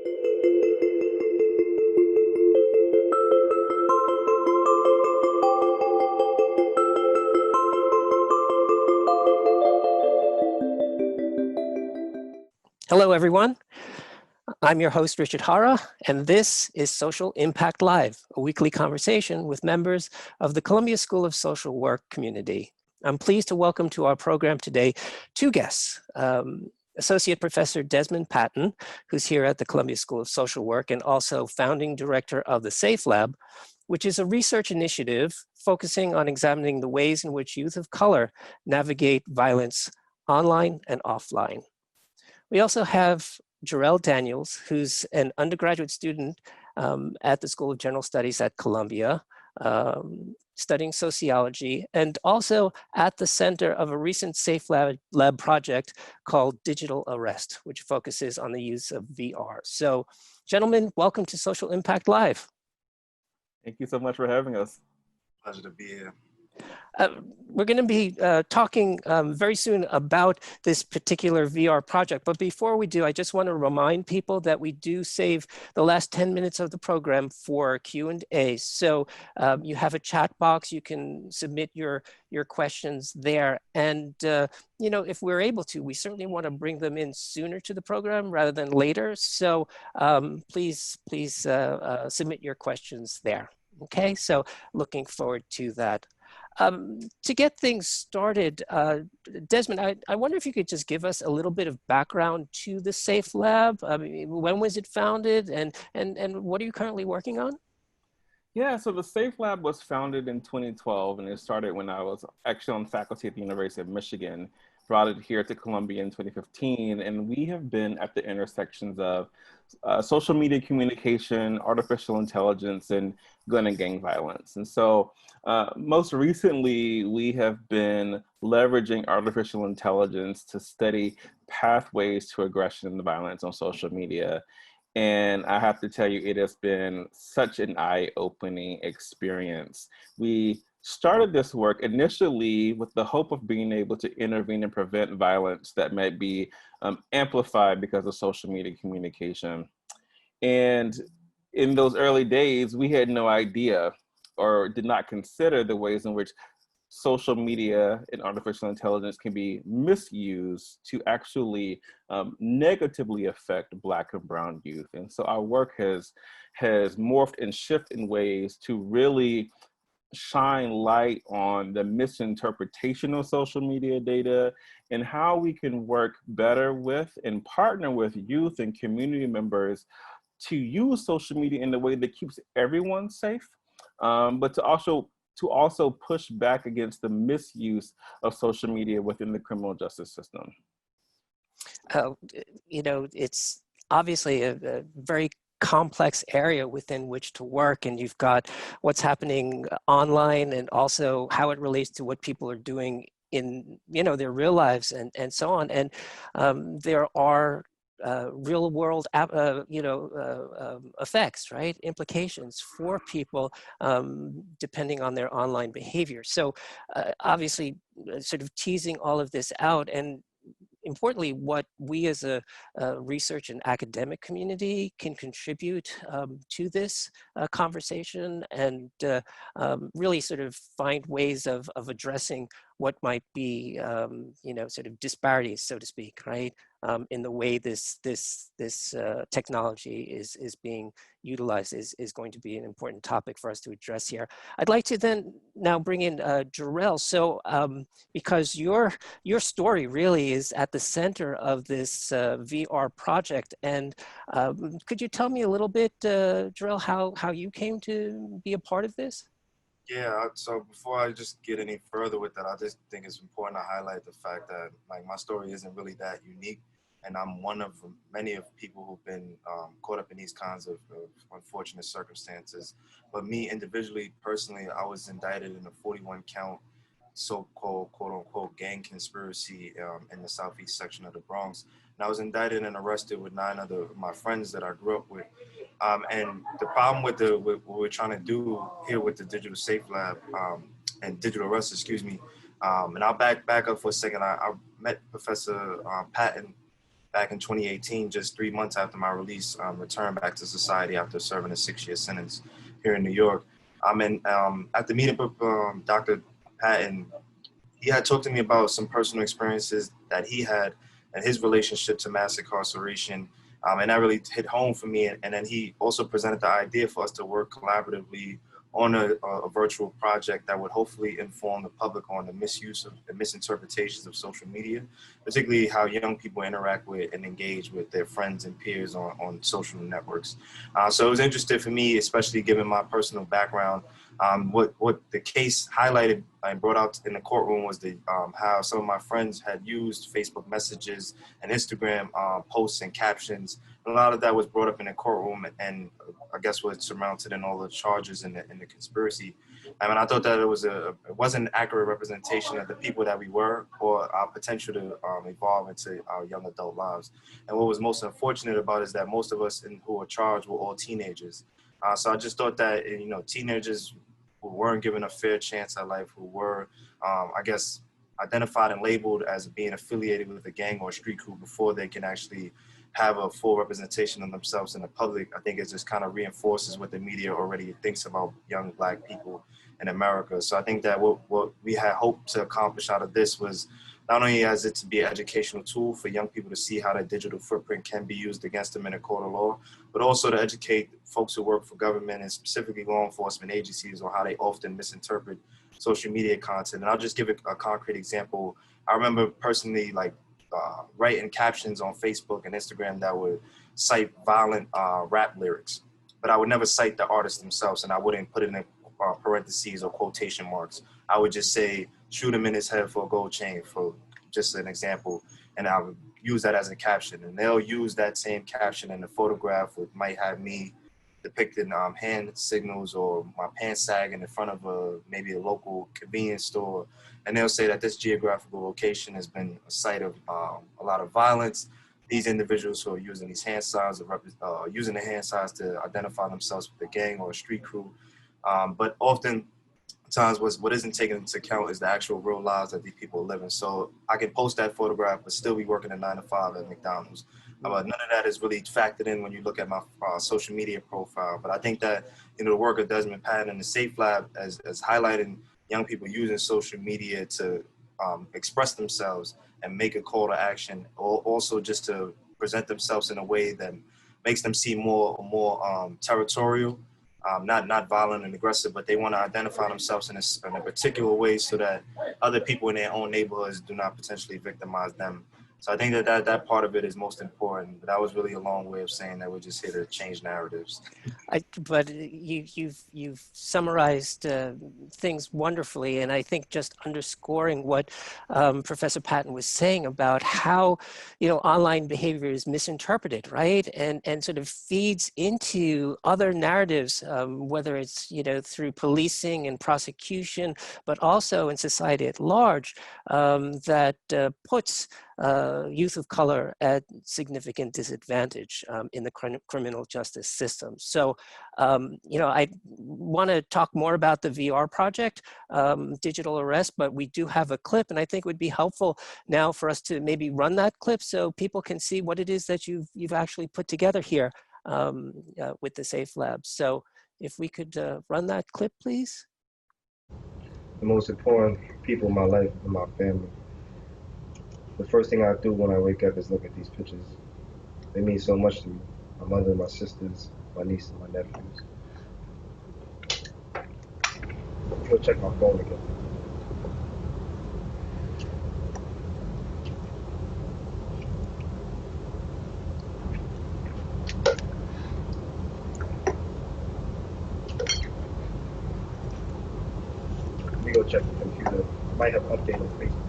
Hello, everyone. I'm your host, Richard Hara, and this is Social Impact Live, a weekly conversation with members of the Columbia School of Social Work community. I'm pleased to welcome to our program today two guests, Associate Professor Desmond Patton, who's here at the Columbia School of Social Work and also founding director of the SAFE Lab, which is a research initiative focusing on examining the ways in which youth of color navigate violence online and offline. We also have Jarrell Daniels, who's an undergraduate student at the School of General Studies at Columbia, studying sociology, and also at the center of a recent SAFE Lab project called Digital Arrest, which focuses on the use of VR. So, gentlemen, welcome to Social Impact Live. Thank you so much for having us. Pleasure to be here. We're going to be talking very soon about this particular VR project. But before we do, I just want to remind people that we do save the last 10 minutes of the program for Q&A. So you have a chat box. You can submit your questions there. And, you know, if we're able to, we certainly want to bring them in sooner to the program rather than later. So please submit your questions there. Okay, so looking forward to that. To get things started, Desmond, I wonder if you could just give us a little bit of background to the SAFE Lab. I mean, when was it founded, and what are you currently working on? Yeah, so the SAFE Lab was founded in 2012, and it started when I was actually on faculty at the University of Michigan. Brought it here to Columbia in 2015, and we have been at the intersections of social media communication, artificial intelligence, and gun and gang violence. And so most recently, we have been leveraging artificial intelligence to study pathways to aggression and violence on social media. And I have to tell you, it has been such an eye-opening experience. We started this work initially with the hope of being able to intervene and prevent violence that might be amplified because of social media communication. And in those early days, we had no idea or did not consider the ways in which social media and artificial intelligence can be misused to actually negatively affect Black and Brown youth. And so our work has morphed and shifted in ways to really shine light on the misinterpretation of social media data and how we can work better with and partner with youth and community members to use social media in a way that keeps everyone safe, but to also push back against the misuse of social media within the criminal justice system. You know, it's obviously a very complex area within which to work, and you've got what's happening online and also how it relates to what people are doing in, you know, their real lives and so on. And there are real world, effects, right? Implications for people depending on their online behavior. So obviously sort of teasing all of this out, and importantly, what we as a research and academic community can contribute to this conversation, and really sort of find ways of addressing what might be, sort of disparities, so to speak, right, in the way this technology is being utilized is going to be an important topic for us to address here. I'd like to then now bring in Jarrell. So because your story really is at the center of this VR project, and could you tell me a little bit, Jarrell, how you came to be a part of this? Yeah, so before I just get any further with that, I just think it's important to highlight the fact that like my story isn't really that unique, and I'm one of many of people who've been caught up in these kinds of unfortunate circumstances. But me individually, personally, I was indicted in a 41 count so-called quote-unquote gang conspiracy in the southeast section of the Bronx. And I was indicted and arrested with 9 other my friends that I grew up with. And the problem with what we're trying to do here with the Digital Safe Lab and Digital Arrest, excuse me, and I'll back up for a second. I met Professor Patton back in 2018, just 3 months after my release, returned back to society after serving a 6-year sentence here in New York. At the meeting with Dr. Patton, he had talked to me about some personal experiences that he had and his relationship to mass incarceration. And that really hit home for me. And then he also presented the idea for us to work collaboratively on a virtual project that would hopefully inform the public on the misuse of and misinterpretations of social media, particularly how young people interact with and engage with their friends and peers on social networks. So it was interesting for me, especially given my personal background. What the case highlighted and brought out in the courtroom was how some of my friends had used Facebook messages and Instagram posts and captions. And a lot of that was brought up in the courtroom, and I guess was surmounted in all the charges in the conspiracy. I mean, I thought that it wasn't an accurate representation of the people that we were or our potential to evolve into our young adult lives. And what was most unfortunate about it is that most of us who were charged were all teenagers. So I just thought that, teenagers who weren't given a fair chance at life, who were, I guess, identified and labeled as being affiliated with a gang or a street crew before they can actually have a full representation of themselves in the public. I think it just kind of reinforces what the media already thinks about young Black people in America. So I think that what we had hoped to accomplish out of this was not only as it to be an educational tool for young people to see how their digital footprint can be used against them in a court of law, but also to educate folks who work for government and specifically law enforcement agencies on how they often misinterpret social media content. And I'll just give a concrete example. I remember personally writing captions on Facebook and Instagram that would cite violent rap lyrics, but I would never cite the artists themselves, and I wouldn't put it in parentheses or quotation marks. I would just say, shoot him in his head for a gold chain, for just an example, and I would use that as a caption. And they'll use that same caption in the photograph, which might have me depicting hand signals or my pants sagging in front of maybe a local convenience store. And they'll say that this geographical location has been a site of a lot of violence. These individuals who are using these hand signs, using the hand signs to identify themselves with a gang or a street crew. But often times what isn't taken into account is the actual real lives that these people are living. So I can post that photograph, but still be working a 9 to 5 at McDonald's. None of that is really factored in when you look at my social media profile. But I think that, the work of Desmond Patton and the Safe Lab as highlighting young people using social media to express themselves and make a call to action, or also just to present themselves in a way that makes them seem more territorial, not violent and aggressive, but they want to identify themselves in a particular way so that other people in their own neighborhoods do not potentially victimize them. So I think that part of it is most important. But that was really a long way of saying that we're just here to change narratives. But you've summarized things wonderfully, and I think just underscoring what Professor Patton was saying about how online behavior is misinterpreted, right, and sort of feeds into other narratives, whether it's through policing and prosecution, but also in society at large, that puts youth of color at significant disadvantage in the criminal justice system. So, I want to talk more about the VR project, digital arrest, but we do have a clip, and I think it would be helpful now for us to maybe run that clip so people can see what it is that you've actually put together here with the Safe Lab. So if we could run that clip, please. The most important people in my life are my family. The first thing I do when I wake up is look at these pictures. They mean so much to me. My mother, my sisters, my niece, and my nephews. Go check my phone again. Let me go check the computer. I might have updated on Facebook.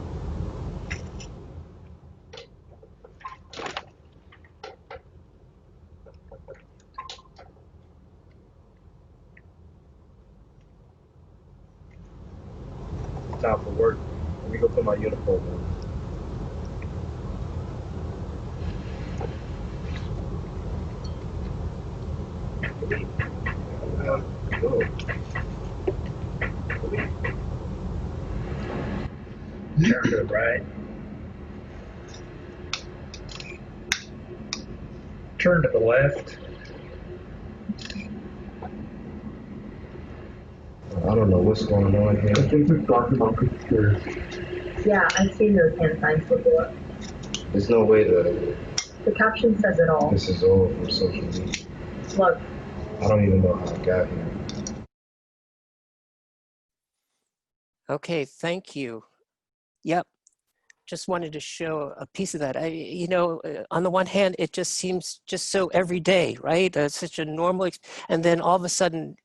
Time for work. Let me go put my uniform on. Haircut, right? turn to the left. I don't know what's going on I here. think we've talked about conspiracy. Yeah, I've seen those hand signs before. There's no way that The caption says it all. this is all from social media. Look, I don't even know how I got here. Okay, thank you. Yep. Just wanted to show a piece of that. On the one hand, it just seems just so everyday, right? Such a normal, and then all of a sudden,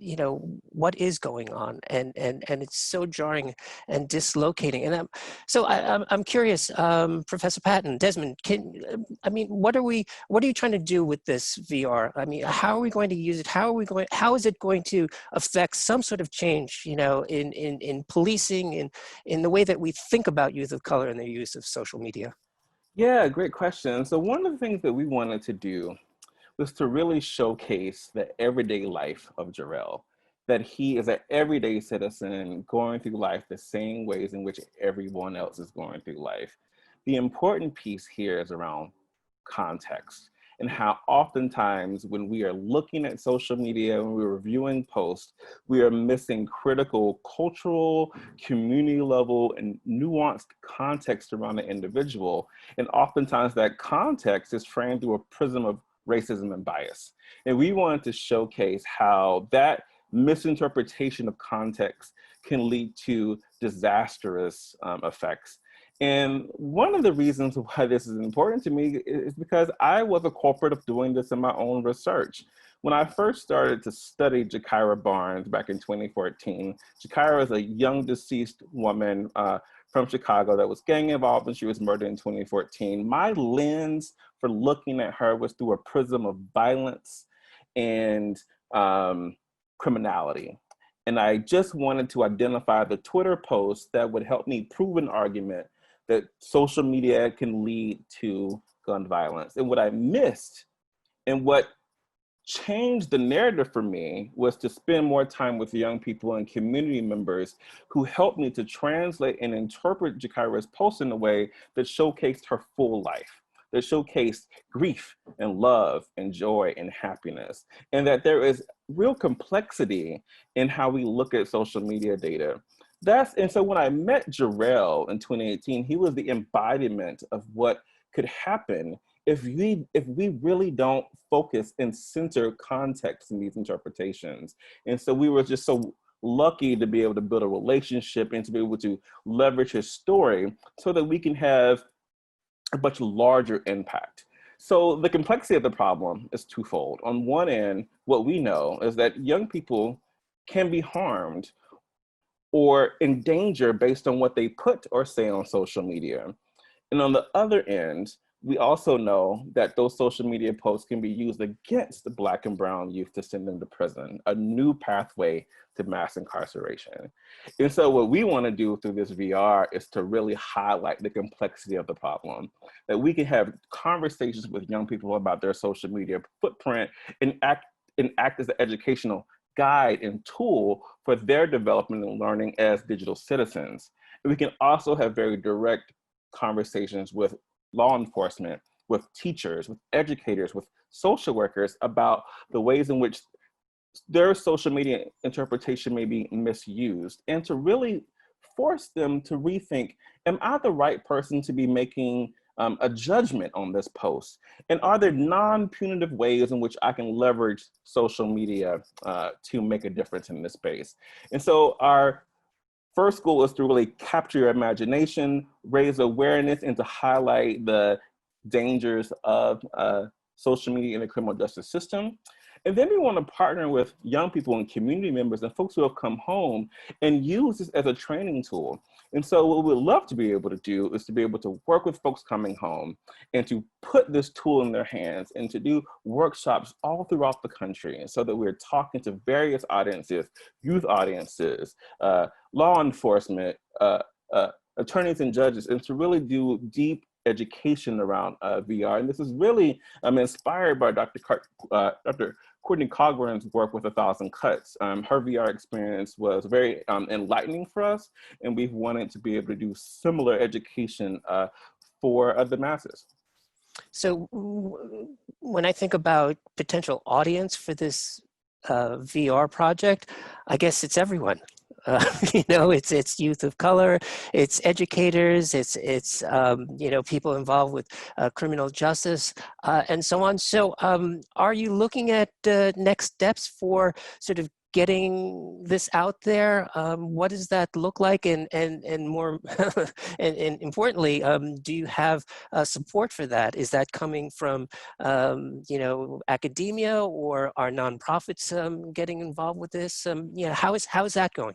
what is going on? And it's so jarring and dislocating. And I'm curious, Professor Patton, Desmond, what are you trying to do with this VR? I mean, how are we going to use it? How is it going to affect some sort of change, in policing, in the way that we think about youth of color and their use of social media? Yeah, great question. So one of the things that we wanted to do was to really showcase the everyday life of Jarrell, that he is an everyday citizen going through life the same ways in which everyone else is going through life. The important piece here is around context, and how oftentimes when we are looking at social media, when we're reviewing posts, we are missing critical cultural, community level, and nuanced context around the individual. And oftentimes that context is framed through a prism of racism and bias. And we wanted to showcase how that misinterpretation of context can lead to disastrous effects. And one of the reasons why this is important to me is because I was a culprit of doing this in my own research. When I first started to study Jakira Barnes back in 2014, Jakira is a young deceased woman from Chicago that was gang involved and she was murdered in 2014. My lens for looking at her was through a prism of violence and criminality. And I just wanted to identify the Twitter post that would help me prove an argument that social media can lead to gun violence. And what I missed and what changed the narrative for me was to spend more time with young people and community members who helped me to translate and interpret Jakira's post in a way that showcased her full life, that showcased grief and love and joy and happiness, and that there is real complexity in how we look at social media data. And so when I met Jarrell in 2018, he was the embodiment of what could happen if we really don't focus and center context in these interpretations. And so we were just so lucky to be able to build a relationship and to be able to leverage his story so that we can have a much larger impact. So the complexity of the problem is twofold. On one end, what we know is that young people can be harmed or in danger based on what they put or say on social media. And on the other end, we also know that those social media posts can be used against the Black and brown youth to send them to prison, a new pathway to mass incarceration. And so what we want to do through this VR is to really highlight the complexity of the problem, that we can have conversations with young people about their social media footprint and act as an educational guide and tool for their development and learning as digital citizens. And we can also have very direct conversations with law enforcement, with teachers, with educators, with social workers about the ways in which their social media interpretation may be misused, and to really force them to rethink, am I the right person to be making a judgment on this post? And are there non-punitive ways in which I can leverage social media to make a difference in this space? And so our first goal is to really capture your imagination, raise awareness, and to highlight the dangers of social media in the criminal justice system. And then we want to partner with young people and community members and folks who have come home and use this as a training tool. And so what we'd love to be able to do is to be able to work with folks coming home and to put this tool in their hands and to do workshops all throughout the country so that we're talking to various audiences, youth audiences, law enforcement, attorneys and judges, and to really do deep education around VR. And this is really inspired by Dr. Courtney Cogburns' work with 1,000 Cuts. Her VR experience was very enlightening for us, and we've wanted to be able to do similar education for the masses. So when I think about potential audience for this VR project, I guess it's everyone. You know, it's youth of color, it's educators, it's you know, people involved with criminal justice and so on. So are you looking at next steps for sort of getting this out there? What does that look like? And more and importantly, do you have support for that? Is that coming from you know, academia, or are nonprofits getting involved with this? Yeah, how is that going?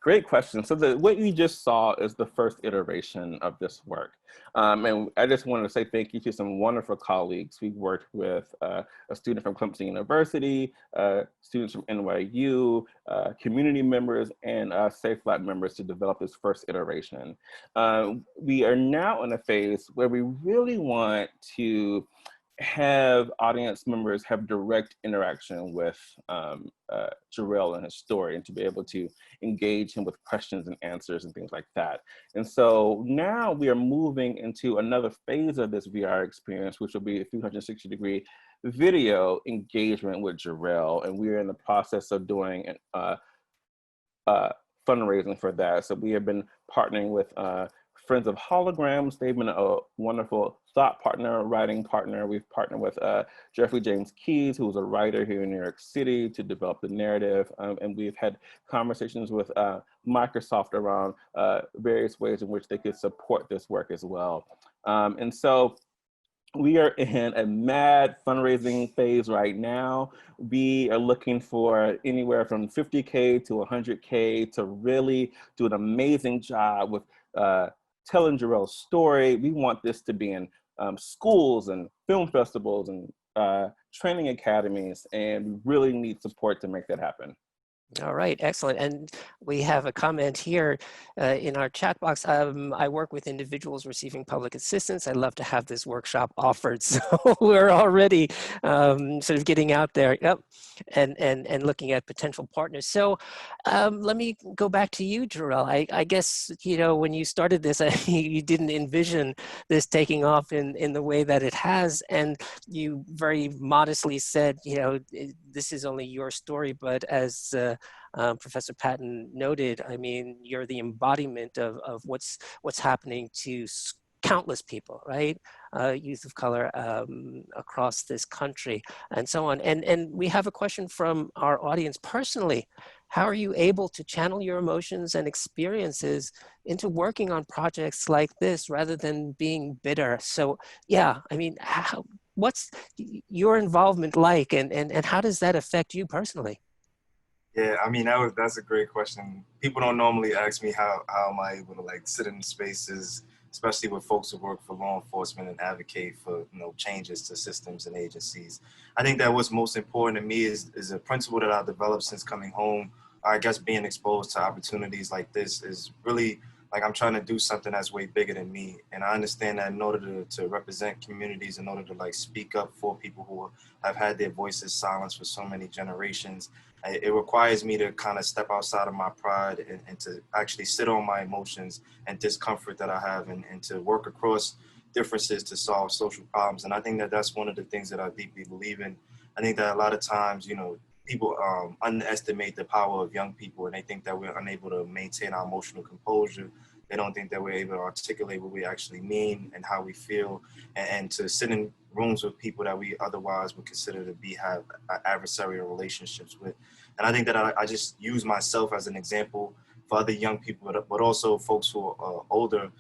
Great question. So what you just saw is the first iteration of this work. And I just wanted to say thank you to some wonderful colleagues. We've worked with a student from Clemson University, students from NYU, community members, and Safe Lab members to develop this first iteration. We are now in a phase where we really want to have audience members have direct interaction with Jarrell and his story, and to be able to engage him with questions and answers and things like that. And so now we are moving into another phase of this VR experience, which will be a 360-degree video engagement with Jarrell. And we are in the process of doing fundraising for that. So we have been partnering with Friends of Holograms. They've been a wonderful thought partner, writing partner. We've partnered with Jeffrey James Keyes, who's a writer here in New York City, to develop the narrative. And we've had conversations with Microsoft around various ways in which they could support this work as well. And so we are in a mad fundraising phase right now. We are looking for anywhere from 50K to 100K to really do an amazing job with telling Jarrell's story. We want this to be in schools and film festivals and training academies, and we really need support to make that happen. All right, excellent. And we have a comment here in our chat box. I work with individuals receiving public assistance. I'd love to have this workshop offered. So we're already sort of getting out there, yep, and looking at potential partners. So let me go back to you, Jarrell. I guess, you know, when you started this, you didn't envision this taking off in the way that it has. And you very modestly said, you know, this is only your story, but as Professor Patton noted, I mean, you're the embodiment of what's happening to countless people, right? Youth of color across this country and so on. And we have a question from our audience personally. How are you able to channel your emotions and experiences into working on projects like this rather than being bitter? So yeah, I mean, what's your involvement like, and how does that affect you personally? Yeah, I mean, that's a great question. People don't normally ask me how am I able to like sit in spaces, especially with folks who work for law enforcement and advocate for, you know, changes to systems and agencies. I think that what's most important to me is a principle that I've developed since coming home. I guess being exposed to opportunities like this is really like I'm trying to do something that's way bigger than me. And I understand that in order to represent communities, in order to like speak up for people who have had their voices silenced for so many generations, it requires me to kind of step outside of my pride and to actually sit on my emotions and discomfort that I have, and to work across differences to solve social problems. And I think that that's one of the things that I deeply believe in. I think that a lot of times, you know, people underestimate the power of young people, and they think that we're unable to maintain our emotional composure. They don't think that we're able to articulate what we actually mean and how we feel, and to sit in rooms with people that we otherwise would consider to have adversarial relationships with. And I think that I just use myself as an example for other young people, but also folks who are older,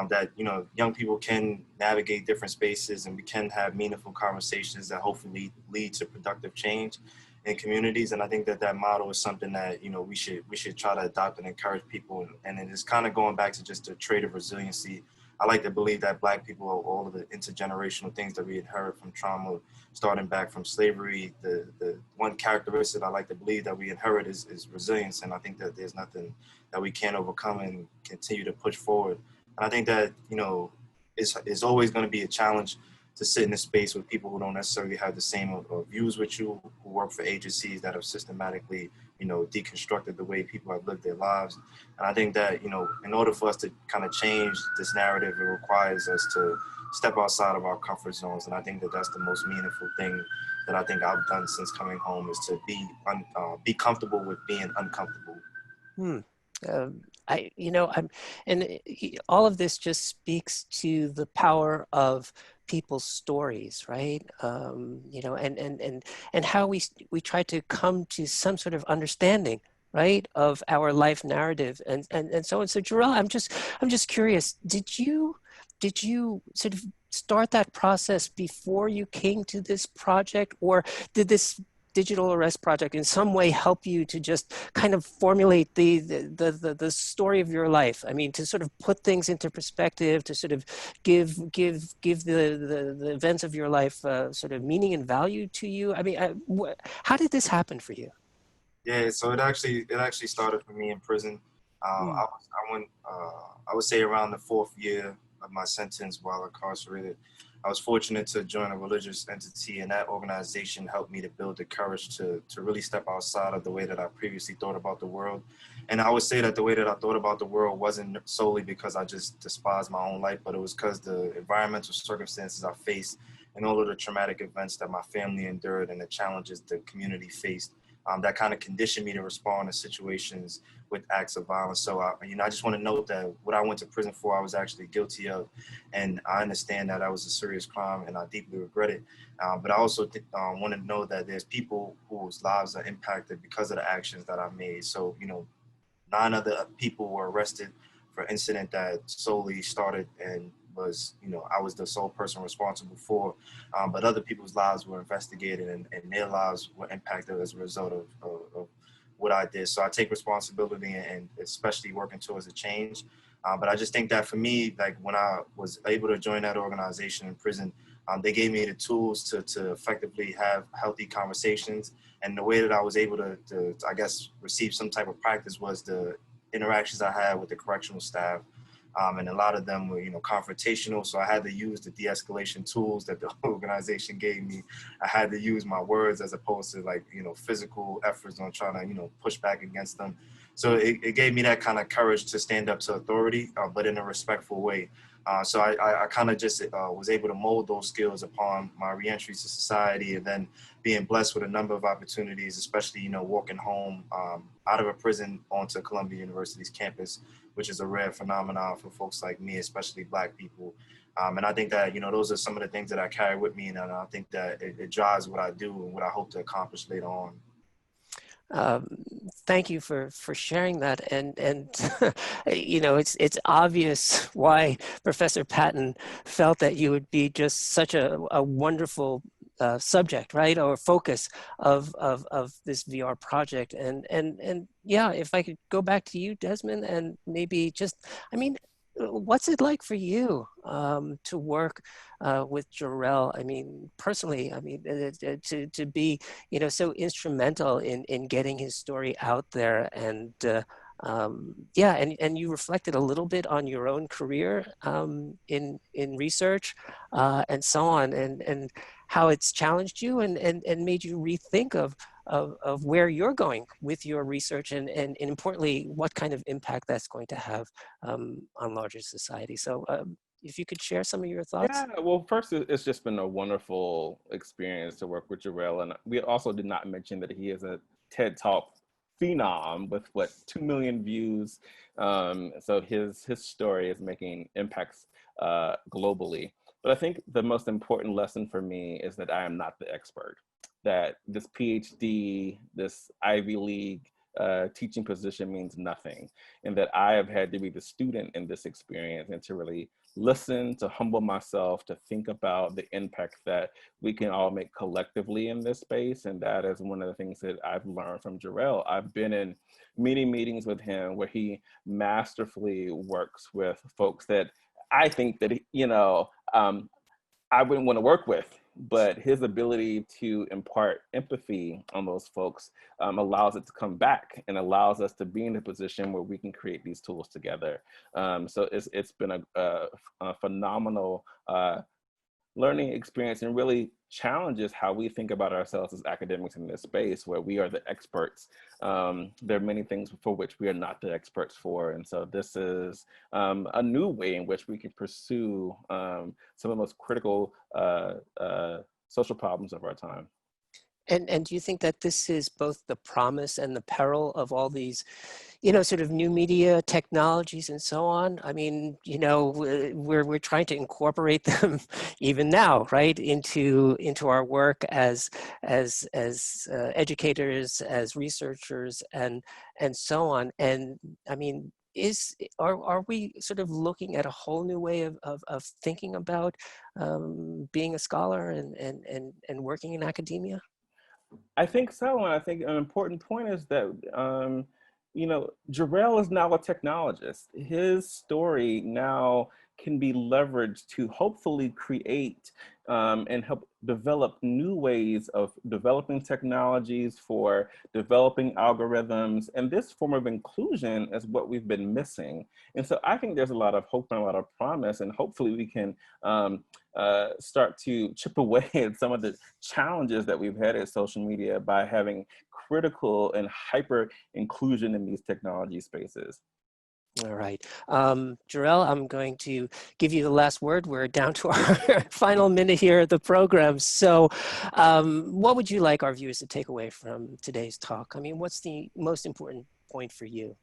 that, you know, young people can navigate different spaces, and we can have meaningful conversations that hopefully lead to productive change in communities. And I think that that model is something that, you know, we should try to adopt and encourage people. And it is kind of going back to just the trait of resiliency. I like to believe that Black people, all of the intergenerational things that we inherit from trauma, starting back from slavery, the one characteristic I like to believe that we inherit is resilience. And I think that there's nothing that we can't overcome and continue to push forward. And I think that, you know, it's always going to be a challenge to sit in a space with people who don't necessarily have the same views with you, who work for agencies that have systematically, you know, deconstructed the way people have lived their lives. And I think that, you know, in order for us to kind of change this narrative, it requires us to step outside of our comfort zones. And I think that that's the most meaningful thing that I think I've done since coming home, is to be comfortable with being uncomfortable. Hmm. All of this just speaks to the power of people's stories, right? And how we try to come to some sort of understanding, right, of our life narrative, and so on. So Jarrell, I'm just curious, did you sort of start that process before you came to this project, or did this digital arrest project in some way help you to just kind of formulate the story of your life? I mean, to sort of put things into perspective, to sort of give the events of your life sort of meaning and value to you. I mean, how did this happen for you? Yeah, so it actually started for me in prison. I would say around the 4th year of my sentence while incarcerated. I was fortunate to join a religious entity, and that organization helped me to build the courage to really step outside of the way that I previously thought about the world. And I would say that the way that I thought about the world wasn't solely because I just despised my own life, but it was because the environmental circumstances I faced and all of the traumatic events that my family endured and the challenges the community faced. That kind of conditioned me to respond to situations with acts of violence. So, I just want to note that what I went to prison for, I was actually guilty of, and I understand that was a serious crime, and I deeply regret it. But I also want to know that there's people whose lives are impacted because of the actions that I made. So, 9 other people were arrested for incident that solely started and was, I was the sole person responsible for, but other people's lives were investigated, and their lives were impacted as a result of what I did. So I take responsibility, and especially working towards a change. But I just think that for me, like when I was able to join that organization in prison, they gave me the tools to effectively have healthy conversations. And the way that I was able to, I guess, receive some type of practice was the interactions I had with the correctional staff. And a lot of them were, confrontational. So I had to use the de-escalation tools that the organization gave me. I had to use my words as opposed to physical efforts on trying to, push back against them. So it gave me that kind of courage to stand up to authority, but in a respectful way. So I kind of just was able to mold those skills upon my reentry to society, and then being blessed with a number of opportunities, especially, walking home out of a prison onto Columbia University's campus, which is a rare phenomenon for folks like me, especially Black people. And I think that, those are some of the things that I carry with me, and I think that it drives what I do and what I hope to accomplish later on. Thank you for sharing that, and it's obvious why Professor Patton felt that you would be just such a wonderful subject, right, or focus of this VR project. And yeah, if I could go back to you, Desmond, and maybe just, what's it like for you to work with Jarrell? I mean, personally, to be, so instrumental in getting his story out there, and yeah, and you reflected a little bit on your own career in research and so on, and how it's challenged you and made you rethink of where you're going with your research, and importantly, what kind of impact that's going to have on larger society. So if you could share some of your thoughts. Yeah, well, first, it's just been a wonderful experience to work with Jarrell. And we also did not mention that he is a TED Talk phenom with 2 million views. So his story is making impacts globally. But I think the most important lesson for me is that I am not the expert, that this PhD, this Ivy League teaching position means nothing, and that I have had to be the student in this experience and to really listen, to humble myself, to think about the impact that we can all make collectively in this space. And that is one of the things that I've learned from Jarrell. I've been in many meetings with him where he masterfully works with folks that I think that, I wouldn't want to work with, but his ability to impart empathy on those folks allows it to come back and allows us to be in a position where we can create these tools together. So it's been a phenomenal learning experience and really challenges how we think about ourselves as academics in this space where we are the experts. There are many things for which we are not the experts for. And so this is a new way in which we can pursue some of the most critical social problems of our time. And do you think that this is both the promise and the peril of all these, you know, sort of new media technologies and so on? I mean, you know, we're trying to incorporate them even now, right, into our work as educators, as researchers, and so on. And I mean, are we sort of looking at a whole new way of thinking about being a scholar and working in academia? I think so, and I think an important point is that, you know, Jarrell is now a technologist. His story now can be leveraged to hopefully create and help develop new ways of developing technologies, for developing algorithms. And this form of inclusion is what we've been missing. And so I think there's a lot of hope and a lot of promise, and hopefully we can start to chip away at some of the challenges that we've had at social media by having critical and hyper inclusion in these technology spaces. All right. Jarrell, I'm going to give you the last word. We're down to our final minute here of the program. So what would you like our viewers to take away from today's talk? I mean, what's the most important point for you?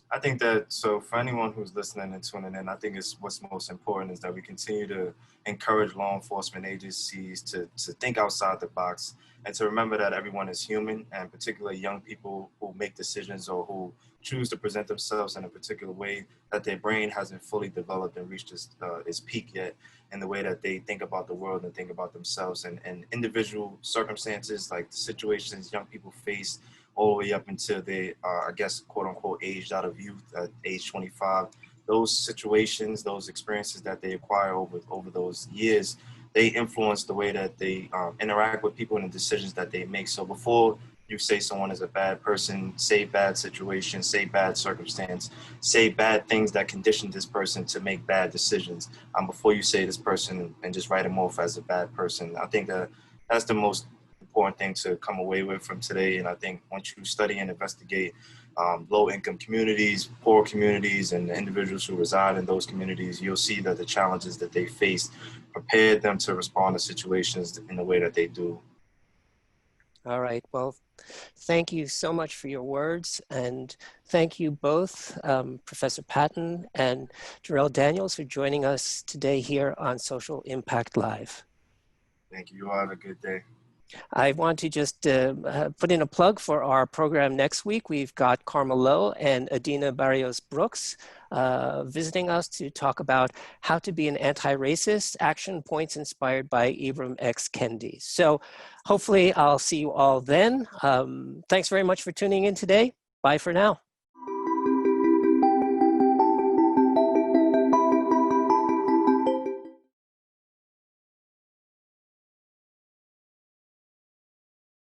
I think that, so for anyone who's listening and tuning in, I think what's most important is that we continue to encourage law enforcement agencies to think outside the box and to remember that everyone is human, and particularly young people who make decisions or who choose to present themselves in a particular way, that their brain hasn't fully developed and reached its peak yet in the way that they think about the world and think about themselves, and individual circumstances like the situations young people face all the way up until they are, I guess, quote unquote, aged out of youth at age 25. Those situations, those experiences that they acquire over those years, they influence the way that they interact with people and the decisions that they make. So before you say someone is a bad person, say bad situation, say bad circumstance, say bad things that condition this person to make bad decisions, before you say this person and just write them off as a bad person. I think that that's the most important thing to come away with from today. And I think once you study and investigate low-income communities, poor communities, and the individuals who reside in those communities, you'll see that the challenges that they face prepared them to respond to situations in the way that they do. All right. Well, thank you so much for your words, and thank you both, Professor Patton and Jarrell Daniels, for joining us today here on Social Impact Live. Thank you. You all have a good day. I want to just put in a plug for our program next week. We've got Karma Lowe and Adina Barrios Brooks visiting us to talk about how to be an anti-racist, action points inspired by Ibram X. Kendi. So hopefully I'll see you all then. Thanks very much for tuning in today. Bye for now.